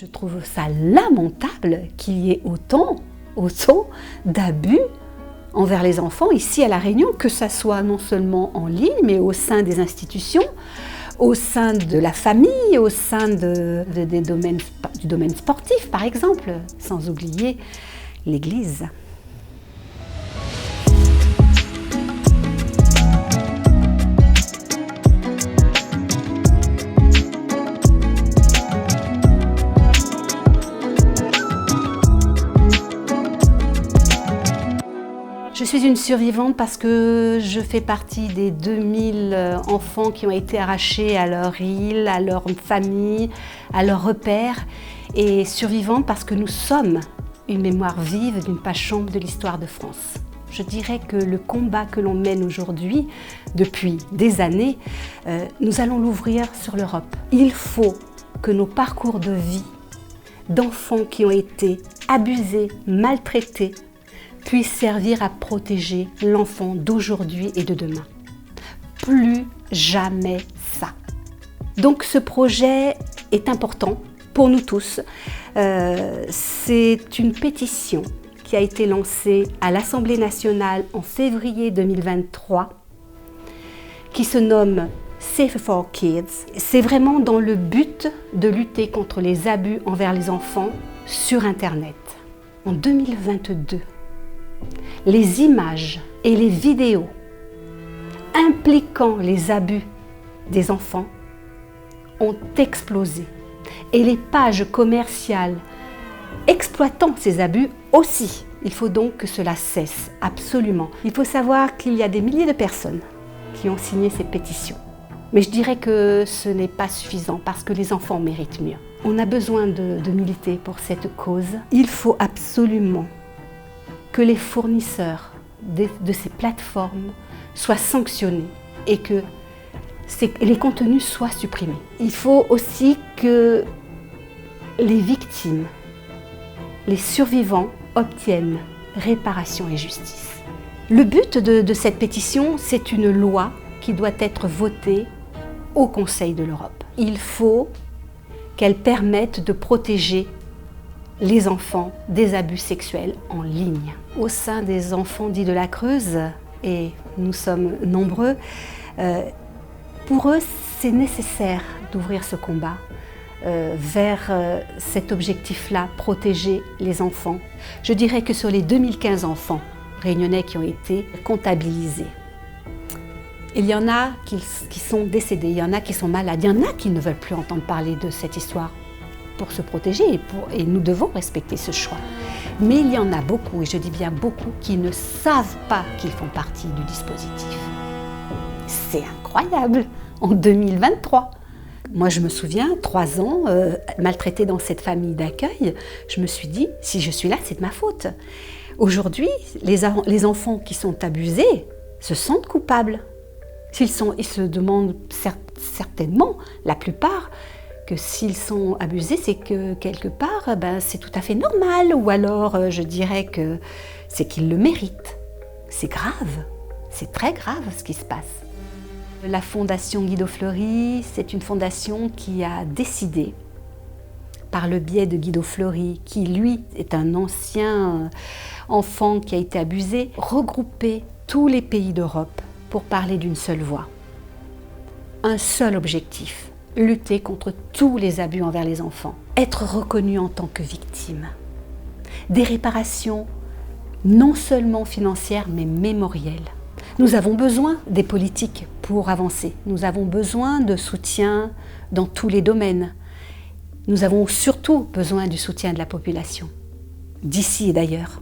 Je trouve ça lamentable qu'il y ait autant d'abus envers les enfants ici à La Réunion, que ça soit non seulement en ligne, mais au sein des institutions, au sein de la famille, au sein du domaine sportif par exemple, sans oublier l'Église. Je suis une survivante parce que je fais partie des 2000 enfants qui ont été arrachés à leur île, à leur famille, à leurs repères. Et survivante parce que nous sommes une mémoire vive d'une page sombre de l'histoire de France. Je dirais que le combat que l'on mène aujourd'hui, depuis des années, nous allons l'ouvrir sur l'Europe. Il faut que nos parcours de vie d'enfants qui ont été abusés, maltraités, puisse servir à protéger l'enfant d'aujourd'hui et de demain. Plus jamais ça. Donc ce projet est important pour nous tous. C'est une pétition qui a été lancée à l'Assemblée nationale en février 2023 qui se nomme Safer for Kids. C'est vraiment dans le but de lutter contre les abus envers les enfants sur Internet. En 2022, les images et les vidéos impliquant les abus des enfants ont explosé et les pages commerciales exploitant ces abus aussi. Il faut donc que cela cesse, absolument. Il faut savoir qu'il y a des milliers de personnes qui ont signé ces pétitions. Mais je dirais que ce n'est pas suffisant parce que les enfants méritent mieux. On a besoin de militer pour cette cause. Il faut absolument que les fournisseurs de ces plateformes soient sanctionnés et que les contenus soient supprimés. Il faut aussi que les victimes, les survivants obtiennent réparation et justice. Le but de cette pétition, c'est une loi qui doit être votée au Conseil de l'Europe. Il faut qu'elle permette de protéger les enfants des abus sexuels en ligne. Au sein des enfants dits de la Creuse, et nous sommes nombreux, pour eux c'est nécessaire d'ouvrir ce combat vers cet objectif-là, protéger les enfants. Je dirais que sur les 2015 enfants réunionnais qui ont été comptabilisés, il y en a qui sont décédés, il y en a qui sont malades, il y en a qui ne veulent plus entendre parler de cette histoire pour se protéger et nous devons respecter ce choix. Mais il y en a beaucoup, et je dis bien beaucoup, qui ne savent pas qu'ils font partie du dispositif. C'est incroyable, en 2023. Moi je me souviens, 3 ans, maltraitée dans cette famille d'accueil, je me suis dit, si je suis là, c'est de ma faute. Aujourd'hui, les enfants qui sont abusés se sentent coupables. Ils se demandent certainement, la plupart, que s'ils sont abusés, c'est que quelque part, c'est tout à fait normal. Ou alors, je dirais que c'est qu'ils le méritent. C'est grave, c'est très grave ce qui se passe. La Fondation Guido Fleury, c'est une fondation qui a décidé, par le biais de Guido Fleury, qui lui est un ancien enfant qui a été abusé, regrouper tous les pays d'Europe pour parler d'une seule voix. Un seul objectif, lutter contre tous les abus envers les enfants, être reconnu en tant que victime. Des réparations non seulement financières mais mémorielles. Nous avons besoin des politiques pour avancer. Nous avons besoin de soutien dans tous les domaines. Nous avons surtout besoin du soutien de la population, d'ici et d'ailleurs.